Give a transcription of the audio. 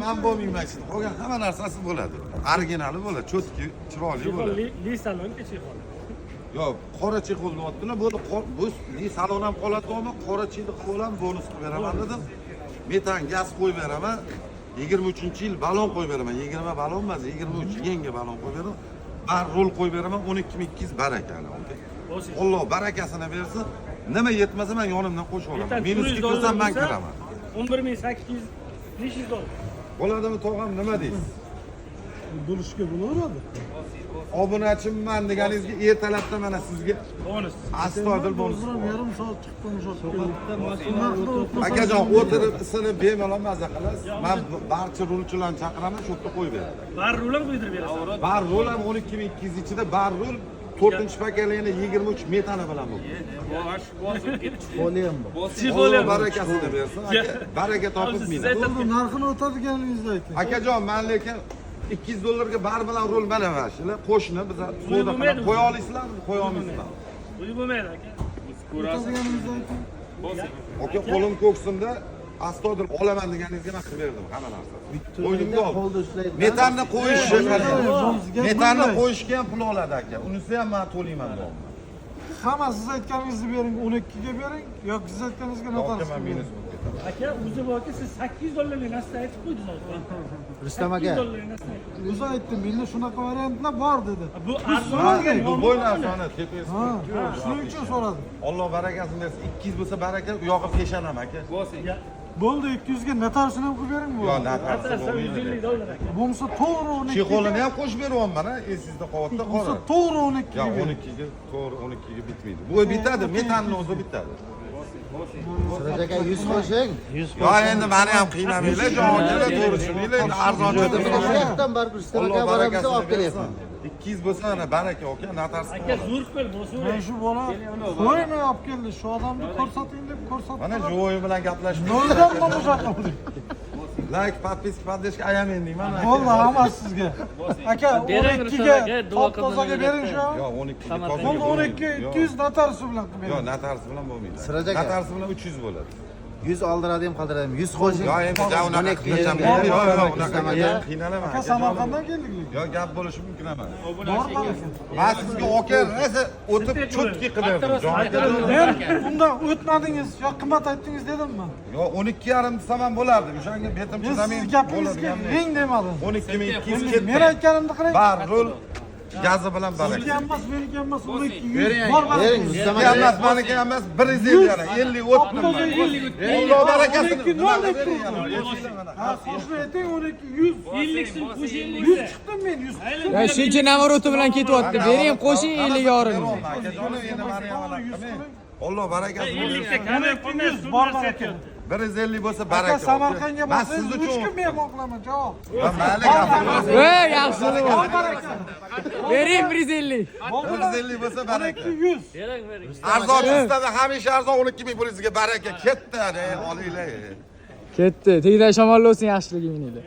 men bo'lmayman siz. Qolgan hamma narsasi bo'ladi. Originali bo'ladi, cho'tki, chiroyli bo'ladi. Li salonga chexol. Yo'q, qora chexolni otdina bo'ldi. Bu li salon ham qoladimi? Qora chexol qo'lam bonus qilib beraman dedim. Metan gaz qo'yib beraman. 23-yil balon qo'yib beraman. 20 balon emas, 23 yangi balon qo'yib beraman. Bar rol qo'yib beraman 12200 barakani. Alloh barakasini bersin. Nima yetmasa men yonimdan qo'shib olaman. Minusga ko'rsam men kiraman. 11800 $500. Bo'ladimi tog'am, nima deysiz? Bo'lishga bo'laveradi. Obunachiman deganingizga ertalabda mana sizga Bonus. astoydil bonus. Yarim soat chiqqan o'sha. Akajon o'tirib isinib bemalol maza qilasiz. Men barcha rulchilarni chaqiraman, shu yerda qo'yib beraman. Bar rul ham qo'ydirib berasiz. Bar rol ham 12200 ichida bar rol 4-pakalini 23 metani bilan bo'ldi. Qo'liyam bor. Alloh barakasini bersin. Baraka topib mina. Bo'ldi, narxini o'tadiganingizni ayting. Akajon, men lekin $200 bar bilan rol mana mana qo'shni biz savdo qilib qo'ya olasizlarmi, qo'ya olmaysizlarmi? Uy bo'lmaydi aka. O'tadiganingizni ayting. Aka, qo'lim ko'ksimda astoydil olaman deganingizga men qilib berdim hamma narsani. O'yinimda oldim. Metanni qo'yishi, metanni qo'yishga ham pul oladi aka. Unisi ham men to'layman deyapman. Hamma siz aytganingizni bering, 12 ga bering yoki siz aytganingizga noto'g'ri. Aka, men minus Aka, o'zi borki siz $8 narsa aytib qo'ydingiz. Rustam aka. O'zi aytdim, menda shunaqa variantlar bor dedi. Bu arzon Bu bo'y narsani tepasi. Shuning uchun so'radim. Alloh barakasini bersin. 200 bo'lsa baraka, u yog'i peshanam aka. Bo'ldi, 200 ga natarsini ham qilib bering bu. Yo, natarsi bo'lmaydi. $150 aka. Bo'lmasa to'g'ri 12. Chexolini ham qo'shib beryapman, esingizda qolyapti, Bo'lsa qora. to'g'ri 12 Yo, ga bering. 12 ga, to'g'ri 12 ga bitmaydi. Bu bitadi, metanni o'zi bitadi. Siraj aka 100 qo'shing. Yo, endi meni ham qiynamanglar, javob to'g'ri tushuninglar, endi arzoncha deb Shayxdan baribir Rustam aka Alloh boramiz barakasini olib kelyapman. bersin. 200 bo'lsa ana baraka aka, natarsi. Aka zo'r qil, Men bo'savering. shu bola qo'yni olib keldi, shu odamni ko'rsating deb ko'rsatdim. Mana jo'yi bilan gaplashib. Noldan mamujat qildik. Like, подписка, поддержка ayamang deyman. Bo'ldi, hammasi sizga. Aka, 12 ga top-tozaga bering shu. Yo, 12 ga toza. Bo'ldi, 12 200 natarsi bilan qilib Yo, bering. natarsi bilan bo'lmaydi. Siraj aka. Natarsi bilan 300 bo'ladi. 100 oldiradi ham qoldiradi. 100 qo'shing. Yo, endi javna 12 qilacham. ga Yo, yo, Rustam unaqa aka. qiynalaman. Aka, Samarqanddan keldik. Yo, gap bo'lishi mumkin emas. Bor balki. Men sizga aka rosa o'tib cho'tki qilyaptim. Men undan o'tmadingiz, yo qimmat aytdingiz dedimmi? Yo, 12,5 desam ham bo'lardi. O'shanga betim Men chidamayman. siz gapingizga reng demadim. 12200 ketdi. Men aytganimni qiling. Bar rol gazi bilan baraka. Sizga emas, menga emas, 12 100 bor Bering balki. Rustam Sizga aka. emas, meniki emas, 150 yana 50 o'tdim. Alloh barakasini. Ha, qo'shni ayting 12 100. 50 so'm qo'shing 100 chiqdim men 100. Ya shuncha navoroti bilan ketyapti. Bering qo'shing 50 yorim. Alloh barakasini. 50 ta kamar 100 bor balki. 150 bo'lsa Aka, baraka. Samarqandga Men borsangiz siz 3 uchun kun mehmon qilaman, javob. mayli gapiringiz. Voy, yaxshi. Bor baraka. Bering 150. 150 bo'lsa baraka. 100. Arzon istada hamisha arzon 12000 pulingizga baraka. Ketdi, olinglar. Ketdi. Tegda shamolli olsin yaxshiligi meninglar.